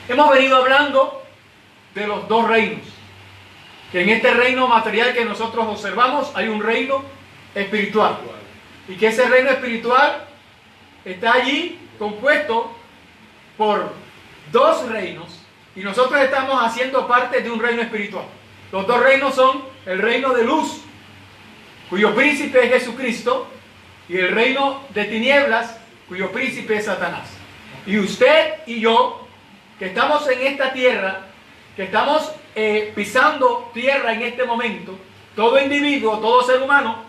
Hemos venido hablando de los dos reinos. Que en este reino material que nosotros observamos hay un reino espiritual. Y que ese reino espiritual está allí compuesto por dos reinos. Y nosotros estamos haciendo parte de un reino espiritual. Los dos reinos son el reino de luz, cuyo príncipe es Jesucristo, y el reino de tinieblas, cuyo príncipe es Satanás. Y usted y yo, que estamos en esta tierra, que estamos pisando tierra en este momento, todo individuo, todo ser humano,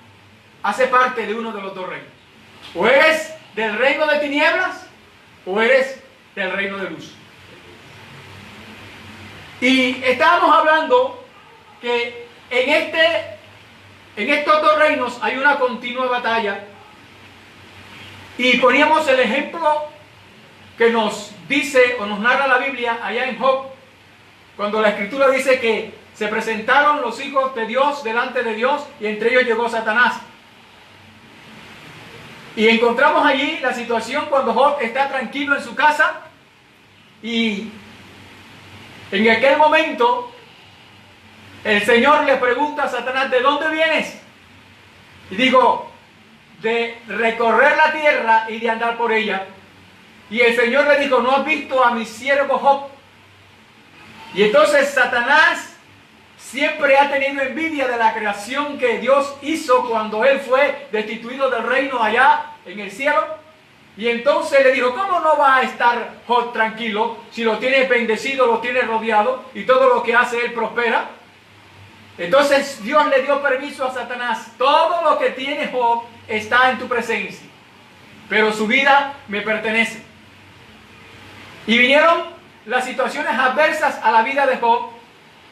hace parte de uno de los dos reinos. O eres del reino de tinieblas, o eres del reino de luz. Y estábamos hablando que en estos dos reinos hay una continua batalla. Y poníamos el ejemplo que nos dice o nos narra la Biblia allá en Job, cuando la Escritura dice que se presentaron los hijos de Dios delante de Dios y entre ellos llegó Satanás. Y encontramos allí la situación cuando Job está tranquilo en su casa y en aquel momento el Señor le pregunta a Satanás: ¿de dónde vienes? Y digo: de recorrer la tierra y de andar por ella. Y el Señor le dijo: ¿no has visto a mi siervo Job? Y entonces Satanás siempre ha tenido envidia de la creación que Dios hizo cuando él fue destituido del reino allá en el cielo. Y entonces le dijo: ¿cómo no va a estar Job tranquilo si lo tiene bendecido, lo tiene rodeado y todo lo que hace él prospera? Entonces Dios le dio permiso a Satanás: todo lo que tiene Job está en tu presencia, pero su vida me pertenece. Y vinieron las situaciones adversas a la vida de Job,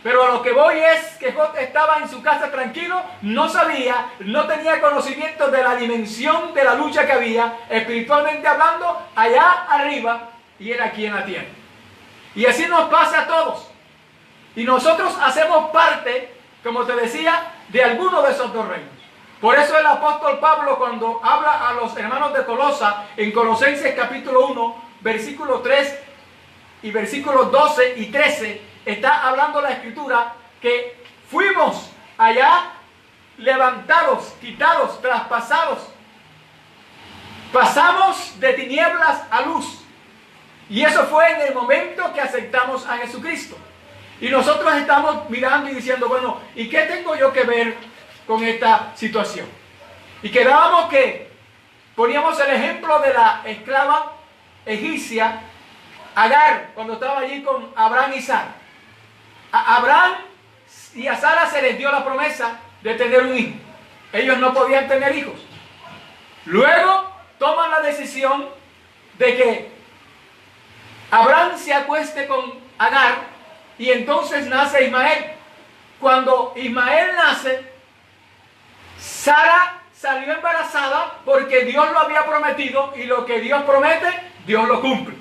pero a lo que voy es que Job estaba en su casa tranquilo, no sabía, no tenía conocimiento de la dimensión de la lucha que había, espiritualmente hablando, allá arriba, y él aquí en la tierra. Y así nos pasa a todos. Y nosotros hacemos parte, como te decía, de alguno de esos dos reinos. Por eso el apóstol Pablo, cuando habla a los hermanos de Colosa, en Colosenses capítulo 1, versículo 3 y versículos 12 y 13, está hablando la Escritura que fuimos allá levantados, quitados, traspasados. Pasamos de tinieblas a luz. Y eso fue en el momento que aceptamos a Jesucristo. Y nosotros estamos mirando y diciendo: bueno, ¿y qué tengo yo que ver con esta situación? Y quedábamos que poníamos el ejemplo de la esclava egipcia Agar, cuando estaba allí con Abraham y Sara. A Abraham y a Sara se les dio la promesa de tener un hijo. Ellos no podían tener hijos. Luego toman la decisión de que Abraham se acueste con Agar y entonces nace Ismael. Cuando Ismael nace, Sara salió embarazada porque Dios lo había prometido, y lo que Dios promete, Dios lo cumple.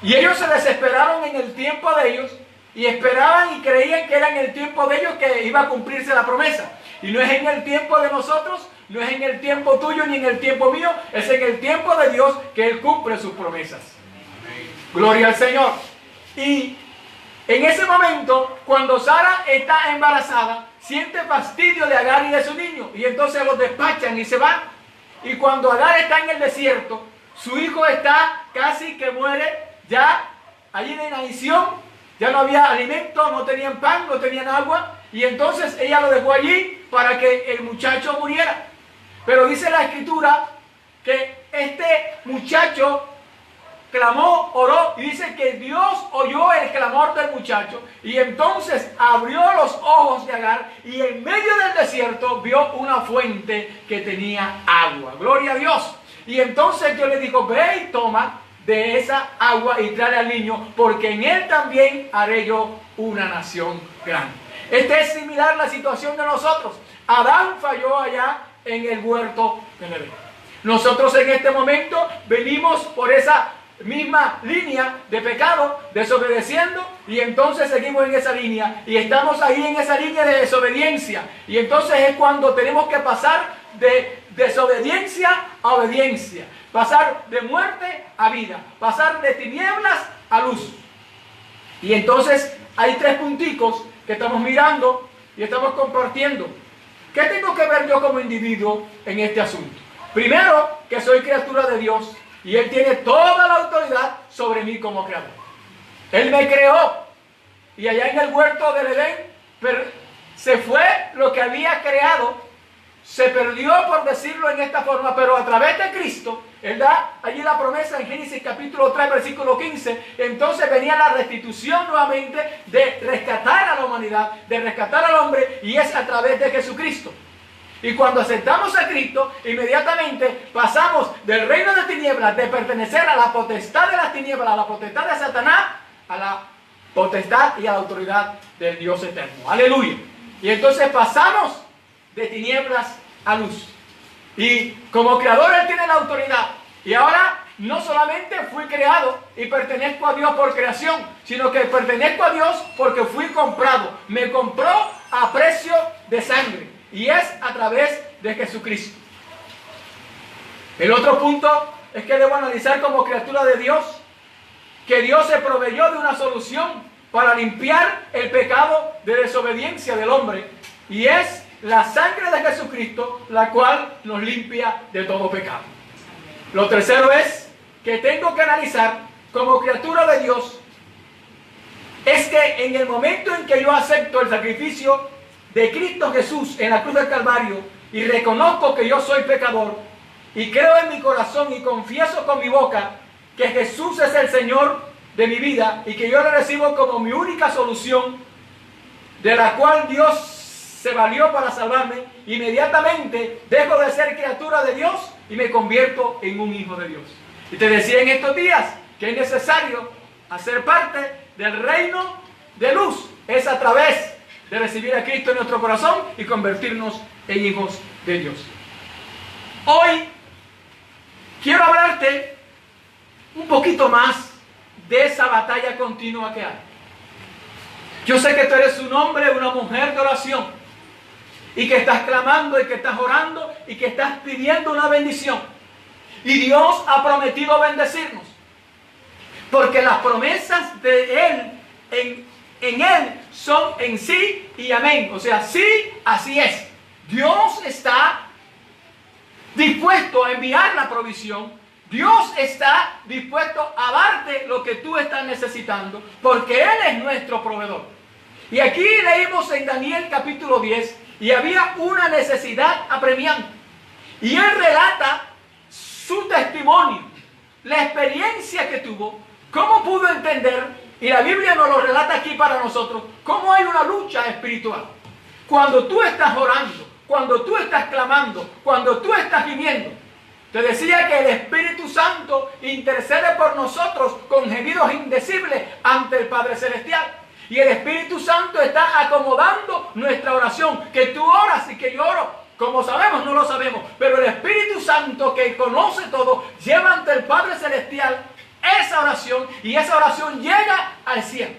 Y ellos se desesperaron en el tiempo de ellos y esperaban y creían que era en el tiempo de ellos que iba a cumplirse la promesa. Y no es en el tiempo de nosotros, no es en el tiempo tuyo ni en el tiempo mío, es en el tiempo de Dios que Él cumple sus promesas. Gloria al Señor. Y en ese momento, cuando Sara está embarazada, siente fastidio de Agar y de su niño, y entonces los despachan y se van. Y cuando Agar está en el desierto, su hijo está casi que muere, ya allí de inanición, ya no había alimento, no tenían pan, no tenían agua, y entonces ella lo dejó allí para que el muchacho muriera. Pero dice la Escritura que este muchacho clamó, oró, y dice que Dios oyó el clamor del muchacho, y entonces abrió los ojos de Agar, y en medio del desierto vio una fuente que tenía agua. Gloria a Dios. Y entonces Dios le dijo: ve y toma de esa agua y tráele al niño, porque en él también haré yo una nación grande. Esta es similar la situación de nosotros. Adán falló allá en el huerto del Edén. Nosotros en este momento venimos por esa misma línea de pecado, desobedeciendo, y entonces seguimos en esa línea y estamos ahí en esa línea de desobediencia, y entonces es cuando tenemos que pasar de desobediencia a obediencia, pasar de muerte a vida, pasar de tinieblas a luz. Y entonces hay 3 punticos que estamos mirando y estamos compartiendo. ¿Qué tengo que ver yo como individuo en este asunto? Primero, que soy criatura de Dios y Él tiene toda la autoridad sobre mí como creador. Él me creó y allá en el huerto del Edén se fue lo que había creado, se perdió, por decirlo en esta forma, pero a través de Cristo, Él da allí la promesa en Génesis capítulo 3, versículo 15, entonces venía la restitución nuevamente de rescatar a la humanidad, de rescatar al hombre, y es a través de Jesucristo. Y cuando aceptamos a Cristo, inmediatamente pasamos del reino de tinieblas, de pertenecer a la potestad de las tinieblas, a la potestad de Satanás, a la potestad y a la autoridad del Dios eterno. Aleluya. Y entonces pasamos de tinieblas a luz. Y como creador Él tiene la autoridad. Y ahora no solamente fui creado y pertenezco a Dios por creación, sino que pertenezco a Dios porque fui comprado. Me compró a precio de sangre. Y es a través de Jesucristo. El otro punto es que debo analizar como criatura de Dios que Dios se proveyó de una solución para limpiar el pecado de desobediencia del hombre. Y es la sangre de Jesucristo, la cual nos limpia de todo pecado. Lo tercero es que tengo que analizar como criatura de Dios, es que en el momento en que yo acepto el sacrificio de Cristo Jesús en la cruz del Calvario y reconozco que yo soy pecador y creo en mi corazón y confieso con mi boca que Jesús es el Señor de mi vida y que yo le recibo como mi única solución, de la cual Dios se valió para salvarme, inmediatamente dejo de ser criatura de Dios y me convierto en un hijo de Dios. Y te decía en estos días que es necesario hacer parte del reino de luz. Es a través de recibir a Cristo en nuestro corazón y convertirnos en hijos de Dios. Hoy quiero hablarte un poquito más de esa batalla continua que hay. Yo sé que tú eres un hombre, una mujer de oración, y que estás clamando, y que estás orando, y que estás pidiendo una bendición. Y Dios ha prometido bendecirnos, porque las promesas de Él en Él son en sí y amén. O sea, sí, así es. Dios está dispuesto a enviar la provisión. Dios está dispuesto a darte lo que tú estás necesitando, porque Él es nuestro proveedor. Y aquí leímos en Daniel capítulo 10, y había una necesidad apremiante. Y Él relata su testimonio, la experiencia que tuvo, cómo pudo entender, y la Biblia nos lo relata aquí para nosotros, cómo hay una lucha espiritual. Cuando tú estás orando, cuando tú estás clamando, cuando tú estás gimiendo. Te decía que el Espíritu Santo intercede por nosotros con gemidos indecibles ante el Padre Celestial. Y el Espíritu Santo está acomodando nuestra oración. Que tú oras y que yo oro. Como sabemos, no lo sabemos. Pero el Espíritu Santo, que conoce todo, lleva ante el Padre Celestial esa oración. Y esa oración llega al cielo.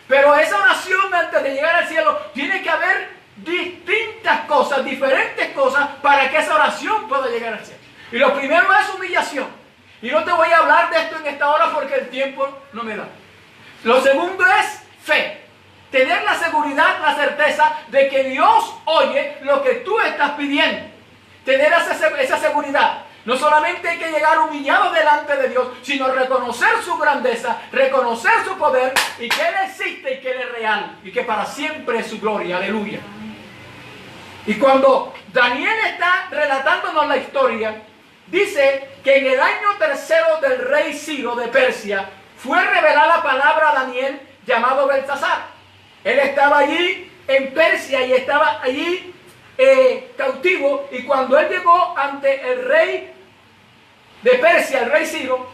Pero esa oración, antes de llegar al cielo, tiene que haber distintas cosas, diferentes cosas, para que esa oración pueda llegar al cielo. Y lo primero es humillación. Y no te voy a hablar de esto en esta hora porque el tiempo no me da. Lo segundo es fe. Tener la seguridad, la certeza de que Dios oye lo que tú estás pidiendo. Tener esa seguridad. No solamente hay que llegar humillado delante de Dios, sino reconocer su grandeza, reconocer su poder y que Él existe y que Él es real y que para siempre es su gloria. Aleluya. Y cuando Daniel está relatándonos la historia, dice que en el año 3 del rey Ciro de Persia fue revelada palabra a Daniel llamado Belsasar. Él estaba allí en Persia y estaba allí cautivo, y cuando él llegó ante el rey de Persia, el rey Ciro,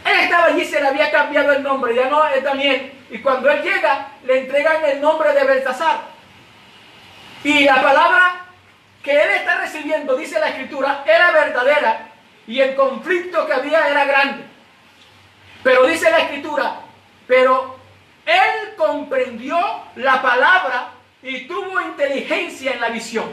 él estaba allí, se le había cambiado el nombre, ya no es Daniel, y cuando él llega le entregan el nombre de Belsasar. Y la palabra que él está recibiendo, dice la Escritura, era verdadera y el conflicto que había era grande. Pero dice la Escritura, pero él comprendió la palabra y tuvo inteligencia en la visión.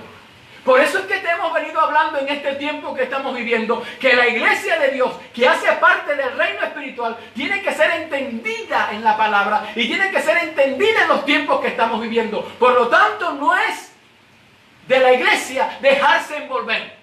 Por eso es que te hemos venido hablando en este tiempo que estamos viviendo, que la iglesia de Dios, que hace parte del reino espiritual, tiene que ser entendida en la palabra y tiene que ser entendida en los tiempos que estamos viviendo. Por lo tanto, no es de la iglesia dejarse envolver,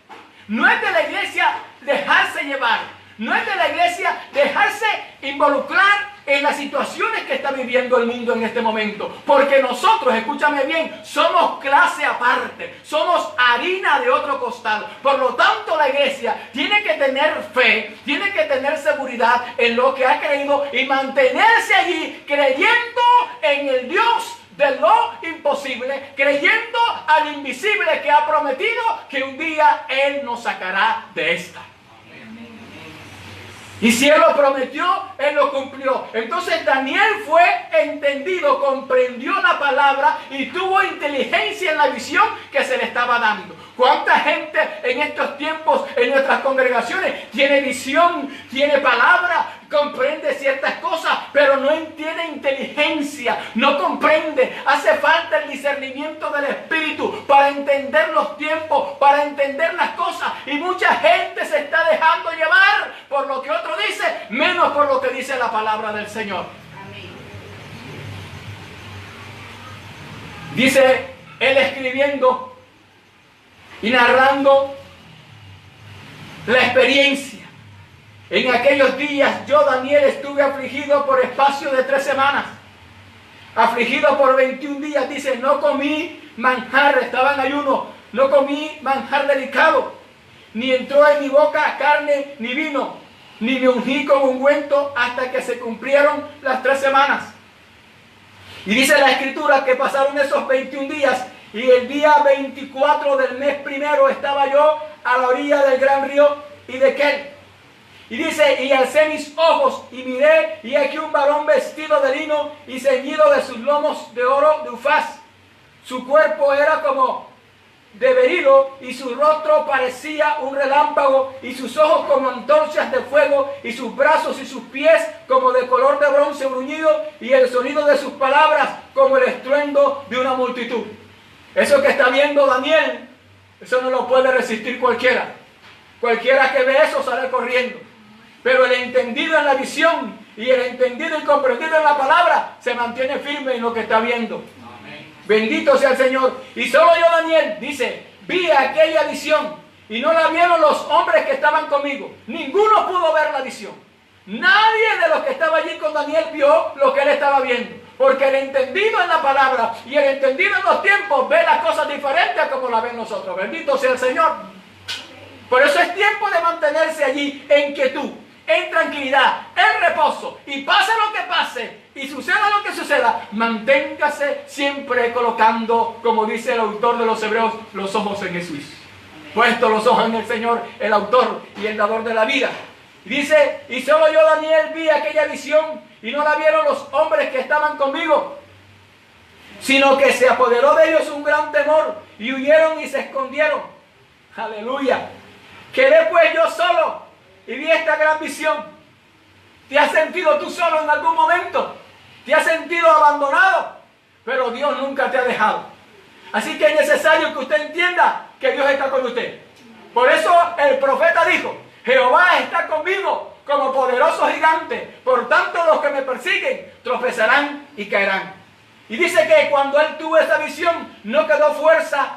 no es de la iglesia dejarse llevar, no es de la iglesia dejarse involucrar en las situaciones que está viviendo el mundo en este momento. Porque nosotros, escúchame bien, somos clase aparte, somos harina de otro costal. Por lo tanto, la iglesia tiene que tener fe, tiene que tener seguridad en lo que ha creído y mantenerse allí creyendo en el Dios de lo imposible, creyendo al invisible que ha prometido que un día Él nos sacará de esta. Y si Él lo prometió, Él lo cumplió. Entonces Daniel fue entendido, comprendió la palabra y tuvo inteligencia en la visión que se le estaba dando. ¿Cuánta gente en estos tiempos en nuestras congregaciones tiene visión, tiene palabra, comprende ciertas cosas, pero no tiene inteligencia, no comprende? Hace falta el discernimiento del Espíritu para entender los tiempos, para entender las cosas. Y mucha gente se está dejando llevar por lo que otro dice, menos por lo que dice la palabra del Señor. Amén. Dice él escribiendo y narrando la experiencia. En aquellos días yo, Daniel, estuve afligido por espacio de 3 semanas. Afligido por 21 días, dice, no comí manjar, estaba en ayuno, no comí manjar delicado, ni entró en mi boca carne ni vino, ni me ungí con ungüento hasta que se cumplieron las 3 semanas. Y dice la Escritura que pasaron esos 21 días y el día 24 del mes primero estaba yo a la orilla del gran río Hiddekel. Y dice, y alcé mis ojos y miré, y aquí un varón vestido de lino y ceñido de sus lomos de oro de Ufaz. Su cuerpo era como de berilo y su rostro parecía un relámpago y sus ojos como antorchas de fuego y sus brazos y sus pies como de color de bronce bruñido y el sonido de sus palabras como el estruendo de una multitud. Eso que está viendo Daniel, eso no lo puede resistir cualquiera. Cualquiera que ve eso sale corriendo. Pero el entendido en la visión y el entendido y comprendido en la palabra se mantiene firme en lo que está viendo. Amén. Bendito sea el Señor. Y solo yo, Daniel, dice, vi aquella visión y no la vieron los hombres que estaban conmigo. Ninguno pudo ver la visión. Nadie de los que estaba allí con Daniel vio lo que él estaba viendo. Porque el entendido en la palabra y el entendido en los tiempos ve las cosas diferentes a como las ven nosotros. Bendito sea el Señor. Por eso es tiempo de mantenerse allí en quietud, en tranquilidad, en reposo. Y pase lo que pase y suceda lo que suceda, manténgase siempre colocando, como dice el autor de los Hebreos, los ojos en Jesús. Puesto los ojos en el Señor, el autor y el dador de la vida. Dice, y solo yo, Daniel, vi aquella visión y no la vieron los hombres que estaban conmigo, sino que se apoderó de ellos un gran temor y huyeron y se escondieron. Aleluya. Quedé pues yo solo y vi esta gran visión. ¿Te has sentido tú solo en algún momento? ¿Te has sentido abandonado? Pero Dios nunca te ha dejado. Así que es necesario que usted entienda que Dios está con usted. Por eso el profeta dijo, Jehová está conmigo como poderoso gigante. Por tanto, los que me persiguen tropezarán y caerán. Y dice que cuando él tuvo esa visión, no quedó fuerza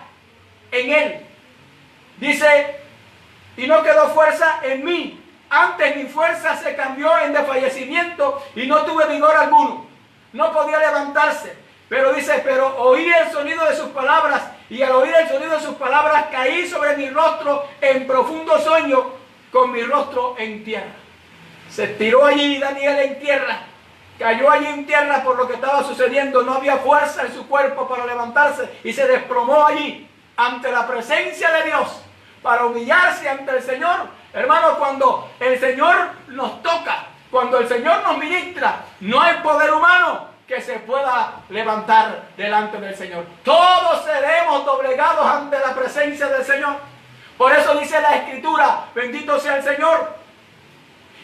en él. Dice, y no quedó fuerza en mí. Antes mi fuerza se cambió en desfallecimiento y no tuve vigor alguno. No podía levantarse. Pero dice, pero oí el sonido de sus palabras y al oír el sonido de sus palabras caí sobre mi rostro en profundo sueño con mi rostro en tierra. Se tiró allí Daniel en tierra. Cayó allí en tierra por lo que estaba sucediendo. No había fuerza en su cuerpo para levantarse y se desplomó allí ante la presencia de Dios para humillarse ante el Señor. Hermano, cuando el Señor nos toca, cuando el Señor nos ministra, no hay poder humano que se pueda levantar delante del Señor. Todos seremos doblegados ante la presencia del Señor. Por eso dice la Escritura, bendito sea el Señor,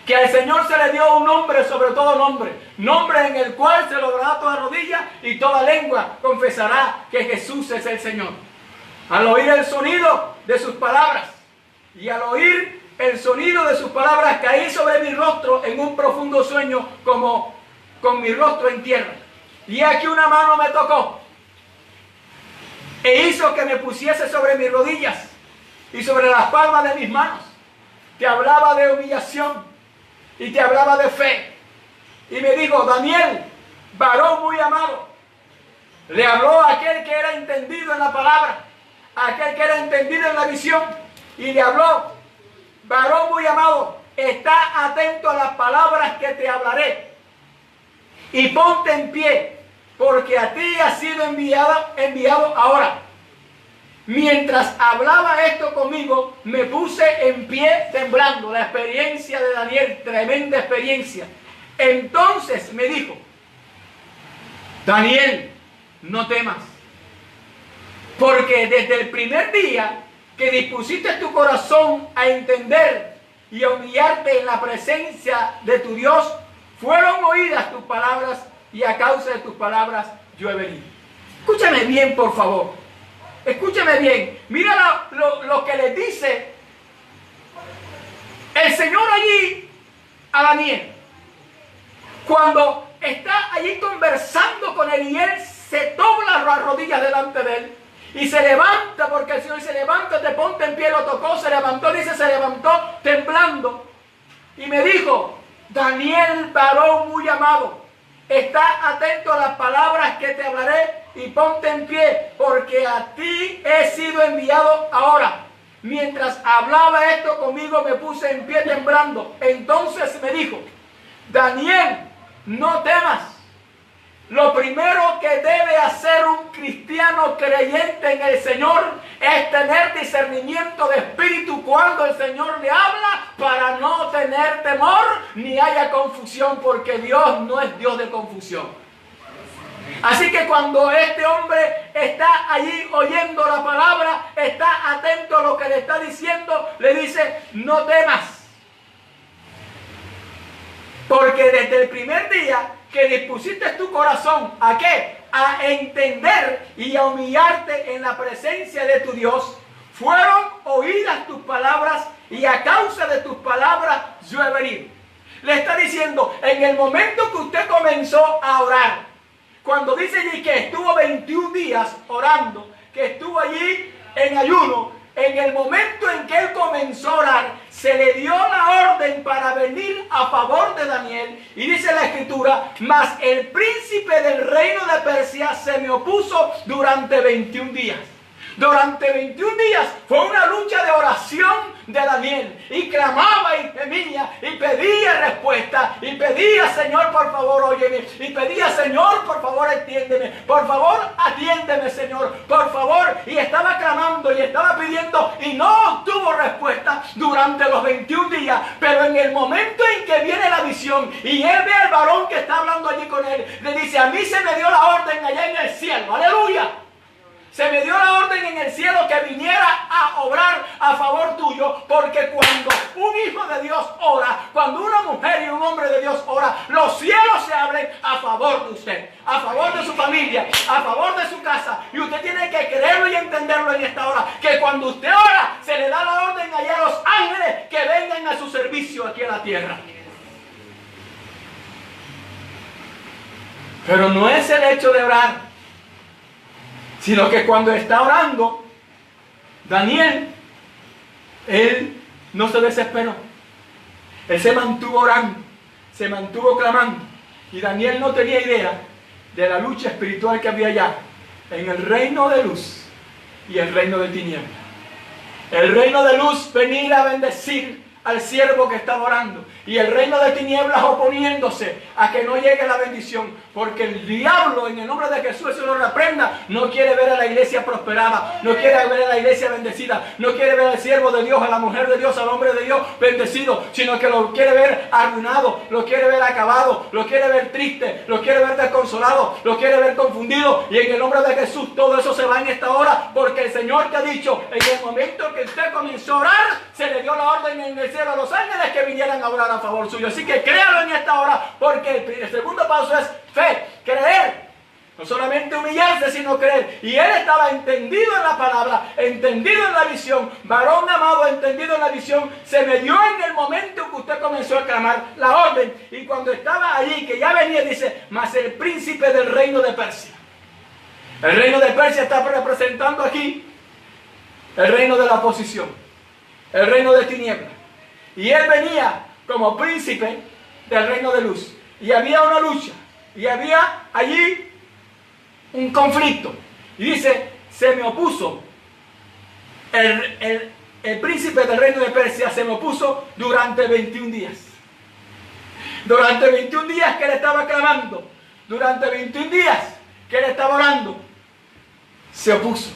que al Señor se le dio un nombre sobre todo nombre, nombre en el cual se doblará toda rodilla y toda lengua confesará que Jesús es el Señor. Al oír el sonido de sus palabras, y al oír el sonido de sus palabras, caí sobre mi rostro en un profundo sueño, como con mi rostro en tierra. Y aquí una mano me tocó e hizo que me pusiese sobre mis rodillas y sobre las palmas de mis manos. Te hablaba de humillación y te hablaba de fe. Y me dijo: Daniel, varón muy amado. Le habló a aquel que era entendido en la palabra, a aquel que era entendido en la visión, y le habló: varón muy amado, está atento a las palabras que te hablaré, y ponte en pie, porque a ti ha sido enviado ahora. Mientras hablaba esto conmigo, me puse en pie temblando. La experiencia de Daniel, tremenda experiencia. Entonces me dijo: Daniel, no temas, porque desde el primer día que dispusiste tu corazón a entender y a humillarte en la presencia de tu Dios, fueron oídas tus palabras, y a causa de tus palabras yo he venido. Escúchame bien, por favor. Escúchame bien. Mira lo que le dice el Señor allí a Daniel. Cuando está allí conversando con él, y él se dobla las rodillas delante de él y se levanta, porque el Señor dice: levántate, ponte en pie. Lo tocó, se levantó, dice, se levantó temblando y me dijo: Daniel, varón muy amado, está atento a las palabras que te hablaré, y ponte en pie, porque a ti he sido enviado ahora. Mientras hablaba esto conmigo, me puse en pie temblando. Entonces me dijo: Daniel, no temas. Lo primero que debe hacer un cristiano creyente en el Señor es tener discernimiento de espíritu cuando el Señor le habla, para no tener temor ni haya confusión, porque Dios no es Dios de confusión. Así que cuando este hombre está allí oyendo la palabra, está atento a lo que le está diciendo, le dice: no temas. Porque desde el primer día que dispusiste tu corazón, ¿a qué? A entender y a humillarte en la presencia de tu Dios, fueron oídas tus palabras, y a causa de tus palabras yo he venido. Le está diciendo, en el momento que usted comenzó a orar, cuando dice allí que estuvo 21 días orando, que estuvo allí en ayuno, en el momento en que él comenzó a orar, se le dio la orden para venir a favor de Daniel. Y dice la Escritura: mas el príncipe del reino de Persia se me opuso durante 21 días. Durante 21 días fue una lucha de oración de Daniel, y clamaba y gemía y pedía respuesta, y pedía: Señor, por favor, óyeme, y pedía: Señor, por favor, entiéndeme, por favor, atiéndeme, Señor, por favor. Y estaba clamando y estaba pidiendo, y no obtuvo respuesta durante los 21 días. Pero en el momento en que viene la visión y él ve al varón que está hablando allí con él, le dice: a mí se me dio la orden allá en el cielo, aleluya. Se me dio la orden en el cielo que viniera a obrar a favor tuyo, porque cuando un hijo de Dios ora, cuando una mujer y un hombre de Dios ora, los cielos se abren a favor de usted, a favor de su familia, a favor de su casa. Y usted tiene que creerlo y entenderlo en esta hora, que cuando usted ora, se le da la orden allá a los ángeles que vengan a su servicio aquí en la tierra. Pero no es el hecho de orar, sino que cuando está orando, Daniel, él no se desesperó. Él se mantuvo orando, se mantuvo clamando. Y Daniel no tenía idea de la lucha espiritual que había allá, en el reino de luz y el reino de tinieblas. El reino de luz venía a bendecir al siervo que estaba orando, y el reino de tinieblas oponiéndose a que no llegue la bendición, porque el diablo, en el nombre de Jesús, se lo reprenda, no quiere ver a la iglesia prosperada, no quiere ver a la iglesia bendecida, no quiere ver al siervo de Dios, a la mujer de Dios, al hombre de Dios bendecido, sino que lo quiere ver arruinado, lo quiere ver acabado, lo quiere ver triste, lo quiere ver desconsolado, lo quiere ver confundido. Y en el nombre de Jesús todo eso se va en esta hora, porque el Señor te ha dicho: en el momento que usted comenzó a orar, se le dio la orden en el cielo a los ángeles que vinieran a orar a favor suyo. Así que créalo en esta hora, porque el segundo paso es fe, creer. No solamente humillarse, sino creer. Y él estaba entendido en la palabra, entendido en la visión. Varón amado, entendido en la visión. Se me dio en el momento que usted comenzó a clamar la orden. Y cuando estaba allí, que ya venía, dice, mas el príncipe del reino de Persia. El reino de Persia está representando aquí el reino de la oposición, el reino de tinieblas. Y él venía como príncipe del reino de luz. Y había una lucha. Y había allí un conflicto. Y dice, se me opuso. El príncipe del reino de Persia se me opuso durante 21 días. Durante 21 días que él estaba clamando. Durante 21 días que él estaba orando. Se opuso.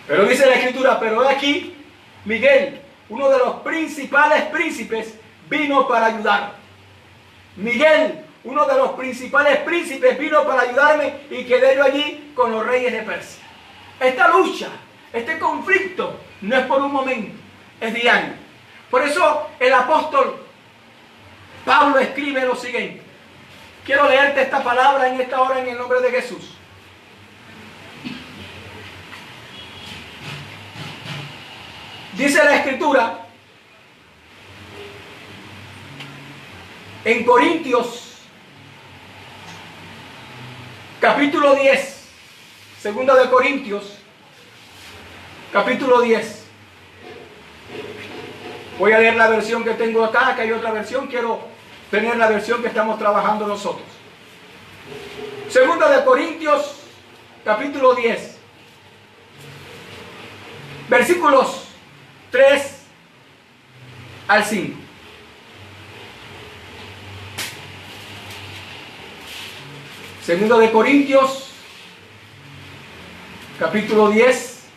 Pero dice la escritura, pero de aquí, Miguel, uno de los principales príncipes, vino para ayudar. Miguel, uno de los principales príncipes, vino para ayudarme y quedé yo allí con los reyes de Persia. Esta lucha, este conflicto, no es por un momento, es diario. Por eso el apóstol Pablo escribe lo siguiente. Quiero leerte esta palabra en esta hora en el nombre de Jesús. Dice la escritura en Corintios capítulo 10, segunda de Corintios capítulo 10. Voy a leer la versión que tengo acá, que hay otra versión, quiero tener la versión que estamos trabajando nosotros. Segunda de Corintios capítulo 10, versículos 3 al 5. Segundo de Corintios, capítulo 10,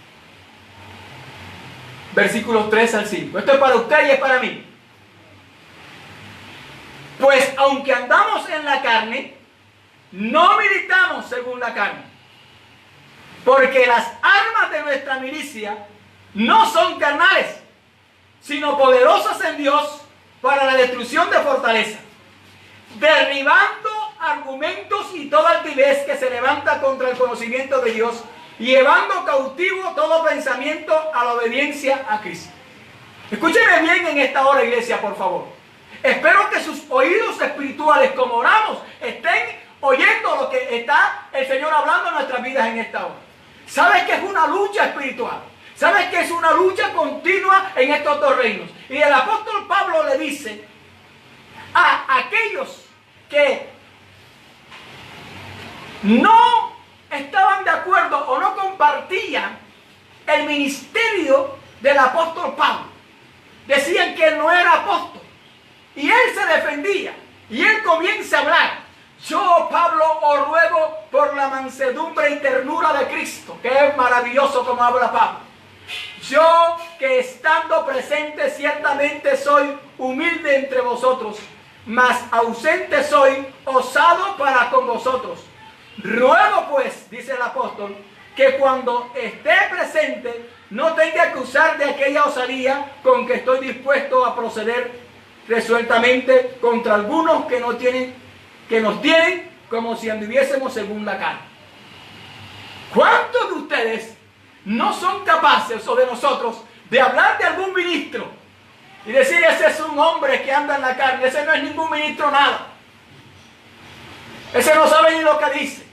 versículos 3 al 5. Esto es para usted y es para mí. Pues aunque andamos en la carne, no militamos según la carne. Porque las armas de nuestra milicia no son carnales, sino poderosas en Dios para la destrucción de fortalezas, derribando argumentos y toda altivez que se levanta contra el conocimiento de Dios, y llevando cautivo todo pensamiento a la obediencia a Cristo. Escúcheme bien en esta hora, iglesia, por favor. Espero que sus oídos espirituales, como oramos, estén oyendo lo que está el Señor hablando en nuestras vidas en esta hora. ¿Sabes que es una lucha espiritual? ¿Sabes que es una lucha continua en estos dos reinos? Y el apóstol Pablo le dice a aquellos que no estaban de acuerdo o no compartían el ministerio del apóstol Pablo. Decían que él no era apóstol. Y él se defendía. Y él comienza a hablar. Yo, Pablo, os ruego por la mansedumbre y ternura de Cristo. Que es maravilloso como habla Pablo. Yo, que estando presente ciertamente soy humilde entre vosotros, mas ausente soy osado para con vosotros. Ruego pues, dice el apóstol, que cuando esté presente no tenga que usar de aquella osadía con que estoy dispuesto a proceder resueltamente contra algunos que nos tienen como si anduviésemos según la carne. ¿Cuántos de ustedes no son capaces, o de nosotros, de hablar de algún ministro y decir, ese es un hombre que anda en la carne, ese no es ningún ministro nada, ese no sabe ni lo que dice,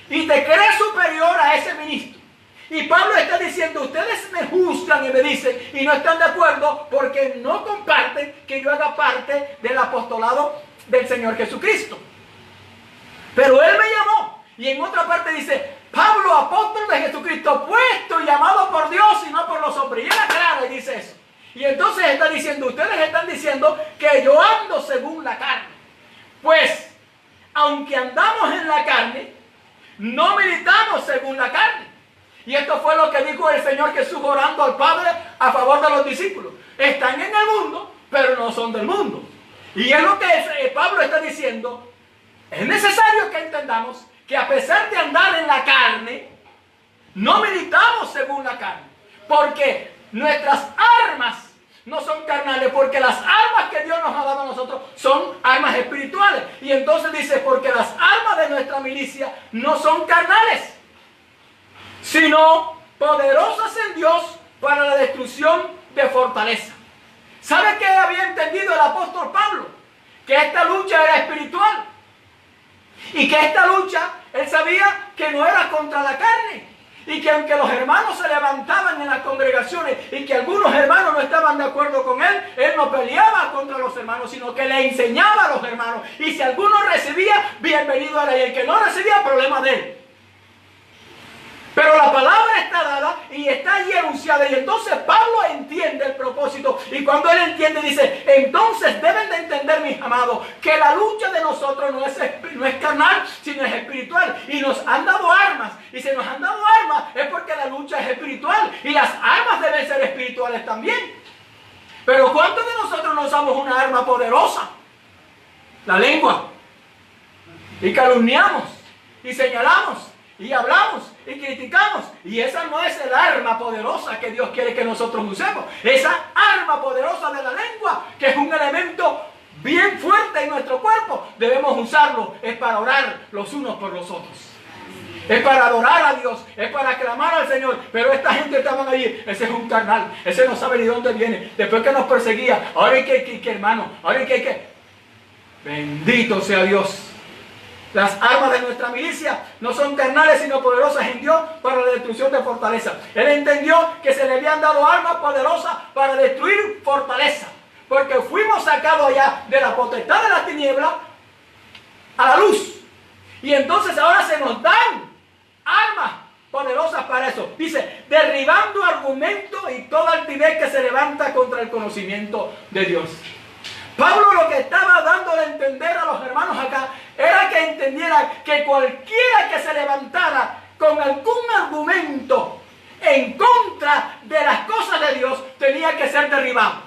y te crees superior a ese ministro? Y Pablo está diciendo, ustedes me juzgan y me dicen, y no están de acuerdo porque no comparten que yo haga parte del apostolado del Señor Jesucristo. Pero él me llamó, y en otra parte dice, Pablo, apóstol de Jesucristo, puesto y llamado por Dios y no por los hombres. Y él aclara y dice eso. Y entonces está diciendo, ustedes están diciendo que yo ando según la carne. Pues, aunque andamos en la carne, no militamos según la carne. Y esto fue lo que dijo el Señor Jesús orando al Padre a favor de los discípulos. Están en el mundo, pero no son del mundo. Y es lo que Pablo está diciendo. Es necesario que entendamos que a pesar de andar en la carne, no militamos según la carne. Porque nuestras armas no son carnales, porque las armas que Dios nos ha dado a nosotros son armas espirituales. Y entonces dice, porque las armas de nuestra milicia no son carnales, sino poderosas en Dios para la destrucción de fortaleza. ¿Sabe qué había entendido el apóstol Pablo? Que esta lucha era espiritual. Y que esta lucha, él sabía que no era contra la carne. Y que aunque los hermanos se levantaban en las congregaciones y que algunos hermanos no estaban de acuerdo con él no peleaba contra los hermanos, sino que le enseñaba a los hermanos. Y si alguno recibía, bienvenido era. Y el que no recibía, problema de él. Pero la palabra está dada y está allí anunciada. Y entonces Pablo entiende el propósito. Y cuando él entiende, dice, entonces deben de entender, mis amados, que la lucha de nosotros no es carnal, sino es espiritual. Y nos han dado armas. Y si nos han dado armas es porque la lucha es espiritual. Y las armas deben ser espirituales también. Pero ¿cuántos de nosotros no usamos una arma poderosa? La lengua. Y calumniamos. Y señalamos. Y hablamos y criticamos. Y esa no es el arma poderosa que Dios quiere que nosotros usemos. Esa arma poderosa de la lengua, que es un elemento bien fuerte en nuestro cuerpo, debemos usarlo. Es para orar los unos por los otros. Es para adorar a Dios. Es para clamar al Señor. Pero esta gente estaban allí. Ese es un carnal. Ese no sabe ni dónde viene. Después que nos perseguía. Ahora hay que hermano. Ahora hay que. Bendito sea Dios. Las armas de nuestra milicia no son carnales, sino poderosas en Dios para la destrucción de fortaleza. Él entendió que se le habían dado armas poderosas para destruir fortaleza. Porque fuimos sacados allá de la potestad de la tiniebla a la luz. Y entonces ahora se nos dan armas poderosas para eso. Dice, derribando argumentos y toda altivez que se levanta contra el conocimiento de Dios. Pablo lo que estaba dando a entender a los hermanos acá era que entendieran que cualquiera que se levantara con algún argumento en contra de las cosas de Dios tenía que ser derribado.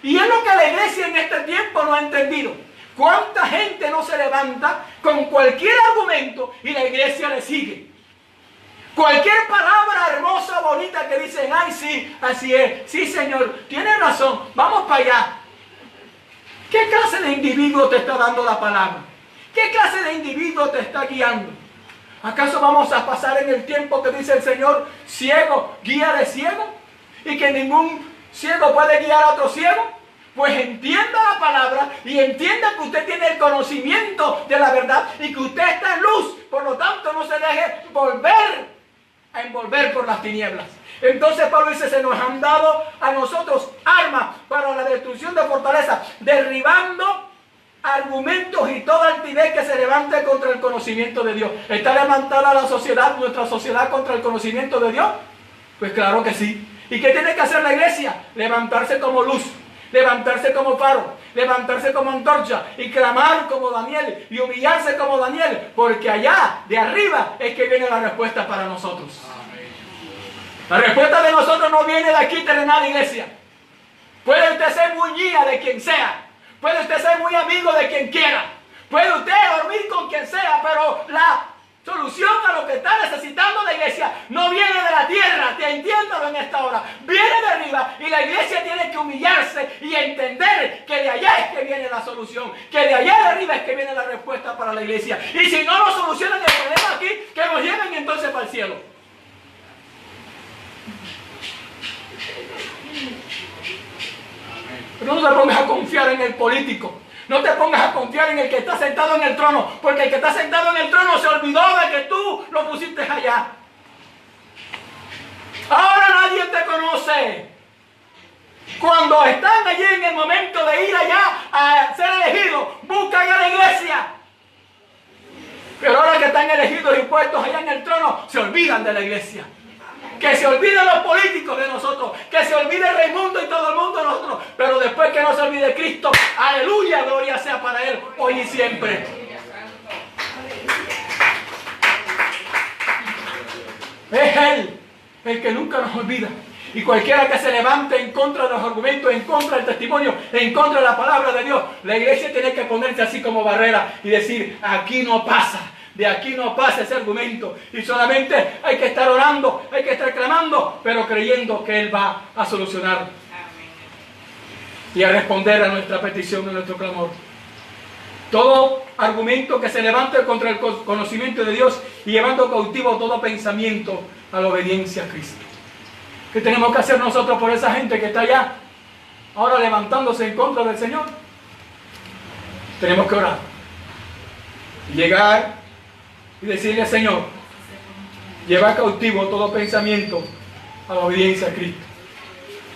Y es lo que la iglesia en este tiempo no ha entendido. ¿Cuánta gente no se levanta con cualquier argumento y la iglesia le sigue? Cualquier palabra hermosa, bonita que dicen, ay sí, así es, sí Señor, tienes razón, vamos para allá. ¿Qué clase de individuo te está dando la palabra? ¿Qué clase de individuo te está guiando? ¿Acaso vamos a pasar en el tiempo que dice el Señor, ciego guía de ciego? ¿Y que ningún ciego puede guiar a otro ciego? Pues entienda la palabra y entienda que usted tiene el conocimiento de la verdad y que usted está en luz. Por lo tanto, no se deje envolver por las tinieblas. Entonces Pablo dice, se nos han dado a nosotros armas para la destrucción de fortaleza, derribando argumentos y toda altivez que se levante contra el conocimiento de Dios. ¿Está levantada la sociedad, nuestra sociedad, contra el conocimiento de Dios? Pues claro que sí. ¿Y qué tiene que hacer la iglesia? Levantarse como luz, levantarse como faro, levantarse como antorcha y clamar como Daniel y humillarse como Daniel, porque allá de arriba es que viene la respuesta para nosotros. La respuesta de nosotros no viene de aquí terrenal, iglesia. Puede usted ser muy guía de quien sea. Puede usted ser muy amigo de quien quiera. Puede usted dormir con quien sea, pero la solución a lo que está necesitando la iglesia no viene de la tierra, entiéndalo en esta hora. Viene de arriba y la iglesia tiene que humillarse y entender que de allá es que viene la solución. Que de allá de arriba es que viene la respuesta para la iglesia. Y si no nos solucionan el problema aquí, que nos lleven entonces para el cielo. Pero no te pongas a confiar en el político. No te pongas a confiar en el que está sentado en el trono. Porque el que está sentado en el trono se olvidó de que tú lo pusiste allá. Ahora nadie te conoce. Cuando están allí en el momento de ir allá a ser elegidos, buscan a la iglesia. Pero ahora que están elegidos y puestos allá en el trono, se olvidan de la iglesia. Que se olviden los políticos de nosotros, que se olvide Raimundo y todo el mundo de nosotros, pero después que no se olvide Cristo, aleluya, gloria sea para Él, hoy y siempre. Es Él el que nunca nos olvida. Y cualquiera que se levante en contra de los argumentos, en contra del testimonio, en contra de la palabra de Dios, la iglesia tiene que ponerse así como barrera y decir, aquí no pasa. De aquí no pasa ese argumento. Y solamente hay que estar orando, hay que estar clamando, pero creyendo que Él va a solucionar y a responder a nuestra petición, a nuestro clamor. Todo argumento que se levante contra el conocimiento de Dios y llevando cautivo todo pensamiento a la obediencia a Cristo. ¿Qué tenemos que hacer nosotros por esa gente que está allá, ahora levantándose en contra del Señor? Tenemos que orar. Llegar y decirle: Señor, lleva cautivo todo pensamiento a la obediencia a Cristo.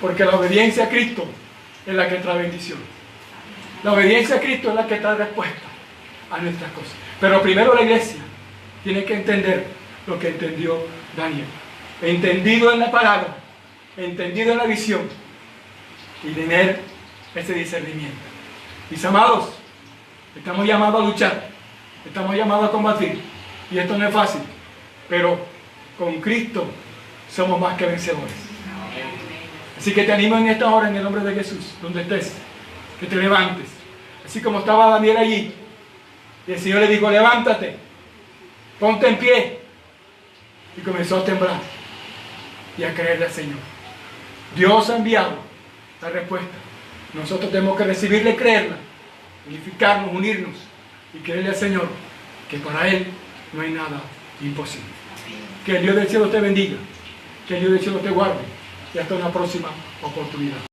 Porque la obediencia a Cristo es la que trae bendición. La obediencia a Cristo es la que trae respuesta a nuestras cosas. Pero primero la iglesia tiene que entender lo que entendió Daniel. Entendido en la palabra, entendido en la visión, y tener ese discernimiento. Mis amados, estamos llamados a luchar, estamos llamados a combatir, y esto no es fácil, pero con Cristo somos más que vencedores. Así que te animo en esta hora, en el nombre de Jesús, donde estés, que te levantes, así como estaba Daniel allí, y el Señor le dijo: levántate, ponte en pie, y comenzó a temblar y a creerle al Señor. Dios ha enviado la respuesta. Nosotros tenemos que recibirle, creerla, unificarnos, unirnos y creerle al Señor, que para Él no hay nada imposible. Que el Dios del cielo te bendiga, que el Dios del cielo te guarde, y hasta una próxima oportunidad.